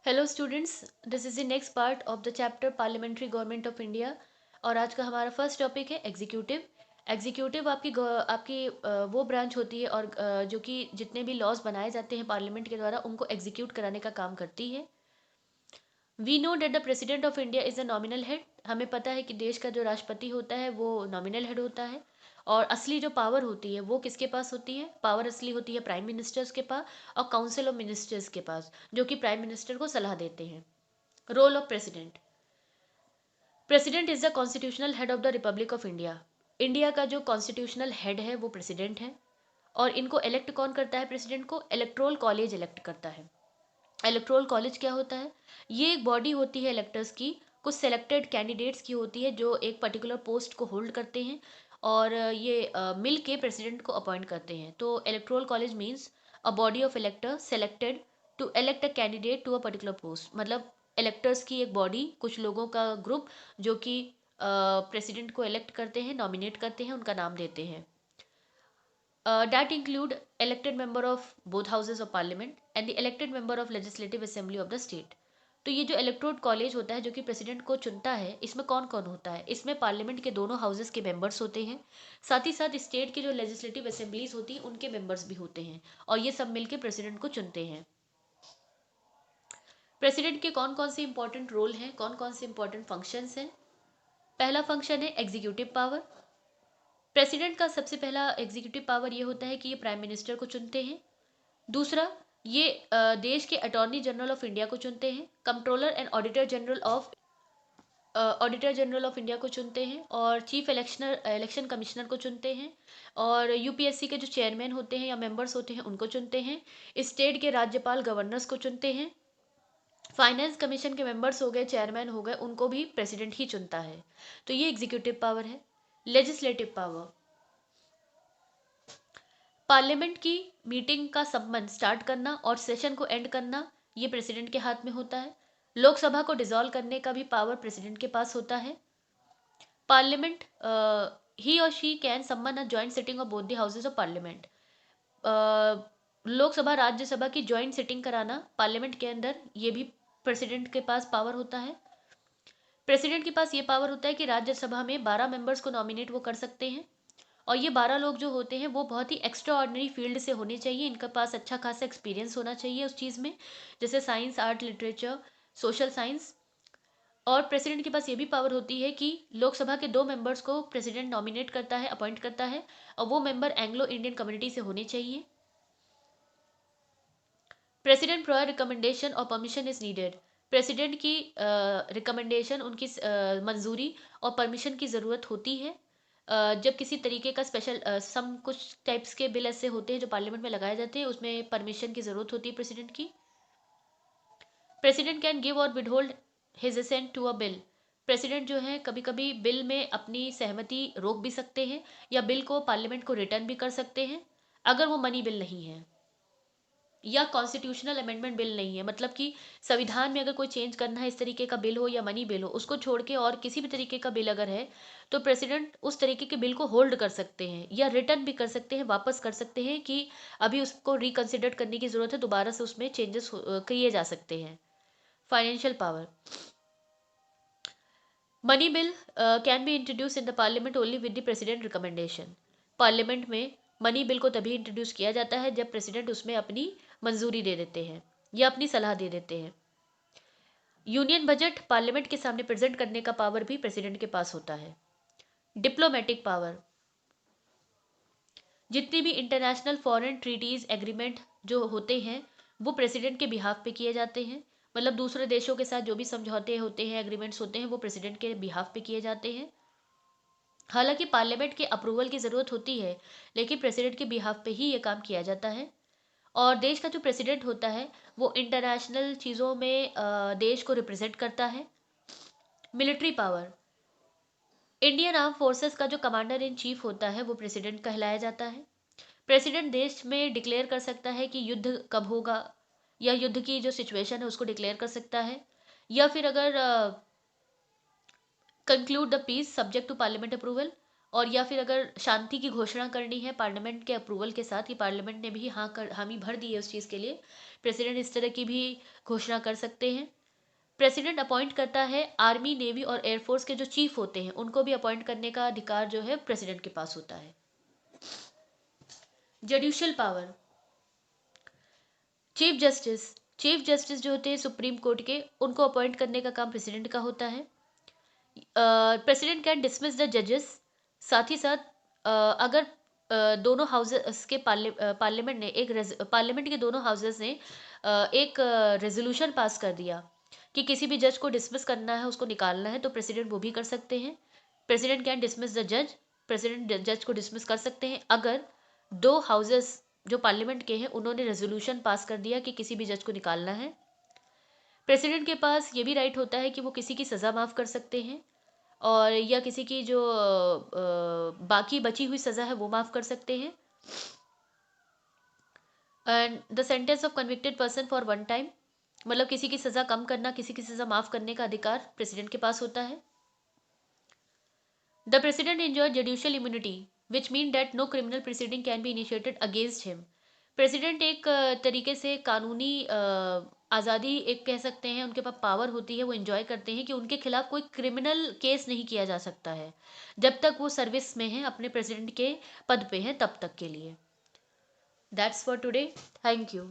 Hello students, this is the next part of the chapter parliamentary government of India. और आज का हमारा first topic है executive. Executive आपकी वो ब्रांच होती है और जो कि जितने भी लॉज बनाए जाते हैं पार्लियामेंट के द्वारा उनको एग्जीक्यूट कराने का काम करती है। We know that the president of India is a nominal head. हमें पता है कि देश का जो राष्ट्रपति होता है वो नॉमिनल हेड होता है। और असली जो पावर होती है वो किसके पास होती है? पावर असली होती है प्राइम मिनिस्टर्स के पास और काउंसिल ऑफ मिनिस्टर्स के पास, जो कि प्राइम मिनिस्टर को सलाह देते हैं। Role of president. President is the constitutional head of the republic of India. India का जो कॉन्स्टिट्यूशनल हेड है वो प्रेसिडेंट है। और इनको इलेक्ट कौन करता है? प्रेसिडेंट को इलेक्ट्रोल कॉलेज इलेक्ट करता है। इलेक्ट्रोल कॉलेज क्या होता है? ये एक बॉडी होती है इलेक्टर्स की, कुछ सेलेक्टेड कैंडिडेट्स की होती है जो एक पर्टिकुलर पोस्ट को होल्ड करते हैं और ये मिल के प्रेसिडेंट को अपॉइंट करते हैं। तो electoral college means a body of elector selected to elect a candidate to a particular post. मतलब इलेक्टर्स की एक बॉडी, कुछ लोगों का ग्रुप जो कि प्रेसिडेंट को इलेक्ट करते हैं, नॉमिनेट करते हैं, उनका नाम देते हैं। That include elected member of both houses of parliament and the elected member of legislative assembly of the state। तो ये जो इलेक्टोरल कॉलेज होता है जो कि प्रेसिडेंट को चुनता है, इसमें कौन कौन होता है? इसमें पार्लियामेंट के दोनों हाउसेस के मेंबर्स होते हैं, साथ ही साथ स्टेट की जो लेजिस्लेटिव असेंबलीज होती हैं उनके मेंबर्स भी होते हैं, और ये सब मिलकर प्रेसिडेंट को चुनते हैं। प्रेसिडेंट के कौन कौन से इंपॉर्टेंट रोल हैं, कौन कौन से इंपॉर्टेंट फंक्शंस हैं? पहला फंक्शन है एग्जीक्यूटिव पावर। प्रेसिडेंट का सबसे पहला एग्जीक्यूटिव पावर ये होता है कि ये प्राइम मिनिस्टर को चुनते हैं। दूसरा, ये देश के अटॉर्नी जनरल ऑफ इंडिया को चुनते हैं, controller and auditor general of India को चुनते हैं, और चीफ इलेक्शन कमिश्नर को चुनते हैं, और यूपीएससी के जो चेयरमैन होते हैं या मेंबर्स होते हैं उनको चुनते हैं। स्टेट के राज्यपाल गवर्नर्स को चुनते हैं। फाइनेंस कमीशन के मेंबर्स हो गए, चेयरमैन हो गए, उनको भी प्रेसिडेंट ही चुनता है। तो ये एग्जीक्यूटिव पावर है। Legislative power. पार्लियामेंट की मीटिंग का संबंध स्टार्ट करना और सेशन को एंड करना ये प्रेसिडेंट के हाथ में होता है। लोकसभा को डिसॉल्व करने का भी पावर प्रेसिडेंट के पास होता है। पार्लियामेंट ही और she can summon a joint sitting of both the houses of parliament. Lok Sabha Rajya Sabha की जॉइंट सिटिंग कराना पार्लियामेंट के अंदर, ये भी प्रेसिडेंट के पास पावर होता है। प्रेसिडेंट के पास ये पावर होता है कि राज्यसभा में 12 मेंबर्स को नॉमिनेट वो कर सकते हैं, और ये 12 लोग जो होते हैं वो बहुत ही एक्स्ट्रा ऑर्डिनरी फील्ड से होने चाहिए, इनके पास अच्छा खासा एक्सपीरियंस होना चाहिए उस चीज़ में, जैसे science, art, literature, social science. और प्रेसिडेंट के पास ये भी पावर होती है कि लोकसभा के 2 मेंबर्स को प्रेसिडेंट नॉमिनेट करता है, अपॉइंट करता है, और वो मेंबर एंग्लो इंडियन कम्युनिटी से होने चाहिए। प्रेसिडेंट प्रायर रिकमेंडेशन और परमिशन इज नीडेड। प्रेसिडेंट की रिकमेंडेशन, उनकी मंजूरी और परमिशन की ज़रूरत होती है जब किसी तरीके का स्पेशल सम कुछ टाइप्स के बिल ऐसे होते हैं जो पार्लियामेंट में लगाए जाते हैं, उसमें परमिशन की ज़रूरत होती है प्रेसिडेंट की। President can give or withhold his assent to a bill. President जो है कभी कभी बिल में अपनी सहमति रोक भी सकते हैं, या बिल को पार्लियामेंट को रिटर्न भी कर सकते हैं अगर वो मनी बिल नहीं है या कॉन्स्टिट्यूशनल अमेंडमेंट बिल नहीं है। मतलब कि संविधान में अगर कोई चेंज करना है, इस तरीके का बिल हो या मनी बिल हो, उसको छोड़ के और किसी भी तरीके का बिल अगर है, तो प्रेसिडेंट उस तरीके के बिल को होल्ड कर सकते हैं या रिटर्न भी कर सकते हैं, वापस कर सकते हैं कि अभी उसको रिकंसिडर करने की ज़रूरत है, दोबारा से उसमें चेंजेस किए जा सकते हैं। Financial power. Money bill can be introduce in the parliament only with the president recommendation. Parliament में मनी बिल को तभी इंट्रोड्यूस किया जाता है जब प्रेसिडेंट उसमें अपनी मंजूरी दे देते हैं या अपनी सलाह दे देते हैं। यूनियन बजट पार्लियामेंट के सामने प्रेजेंट करने का पावर भी प्रेसिडेंट के पास होता है। Diplomatic power. जितनी भी इंटरनेशनल फॉरेन ट्रीटीज एग्रीमेंट जो होते हैं वो प्रेसिडेंट के बिहाफ पे किए जाते हैं। मतलब दूसरे देशों के साथ जो भी समझौते होते हैं, एग्रीमेंट्स होते हैं, वो प्रेसिडेंट के बिहाफ पे किए जाते हैं। हालांकि पार्लियामेंट के अप्रूवल की ज़रूरत होती है, लेकिन प्रेसिडेंट के बिहाफ पे ही ये काम किया जाता है। और देश का जो प्रेसिडेंट होता है वो इंटरनेशनल चीज़ों में देश को रिप्रेजेंट करता है। Military power. Indian arm forces का जो कमांडर इन चीफ होता है वो प्रेसिडेंट कहलाया जाता है। प्रेसिडेंट देश में डिक्लेयर कर सकता है कि युद्ध कब होगा, या युद्ध की जो सिचुएशन है उसको डिक्लेयर कर सकता है, या फिर अगर conclude the peace subject to parliament approval, और या फिर अगर शांति की घोषणा करनी है पार्लियामेंट के अप्रूवल के साथ, कि पार्लियामेंट ने भी हामी भर दी है उस चीज़ के लिए, प्रेसिडेंट इस तरह की भी घोषणा कर सकते हैं। प्रेसिडेंट अपॉइंट करता है आर्मी, नेवी और एयरफोर्स के जो चीफ होते हैं, उनको भी अपॉइंट करने का अधिकार जो है प्रेसिडेंट के पास होता है। जुडिशियल पावर, चीफ जस्टिस जो होते हैं सुप्रीम कोर्ट के, उनको अपॉइंट करने का काम प्रेसिडेंट का होता है। प्रेसिडेंट कैन डिसमिस द जजेस। साथ ही साथ अगर दोनों हाउसेस के पार्लियामेंट ने पार्लियामेंट के दोनों हाउसेस ने एक रेजोल्यूशन पास कर दिया कि किसी भी जज को डिसमिस करना है, उसको निकालना है, तो प्रेसिडेंट वो भी कर सकते हैं। प्रेसिडेंट कैन डिसमिस द जज। प्रेसिडेंट जज को डिसमिस कर सकते हैं अगर दो हाउसेस जो पार्लियामेंट के हैं उन्होंने रेजोल्यूशन पास कर दिया कि किसी भी जज को निकालना है। प्रेसिडेंट के पास ये भी राइट होता है कि वो किसी की सज़ा माफ़ कर सकते हैं, और या किसी की जो बाकी बची हुई सज़ा है वो माफ़ कर सकते हैं। And the sentence of convicted person for one time, मतलब किसी की सज़ा कम करना, किसी की सज़ा माफ़ करने का अधिकार प्रेसिडेंट के पास होता है। The president enjoy judicial immunity which mean that no criminal proceeding can be initiated against him. President एक तरीके से कानूनी आज़ादी एक कह सकते हैं, उनके पास पावर होती है, वो एंजॉय करते हैं कि उनके खिलाफ कोई क्रिमिनल केस नहीं किया जा सकता है जब तक वो सर्विस में हैं, अपने प्रेसिडेंट के पद पे हैं, तब तक के लिए। That's for today. Thank you.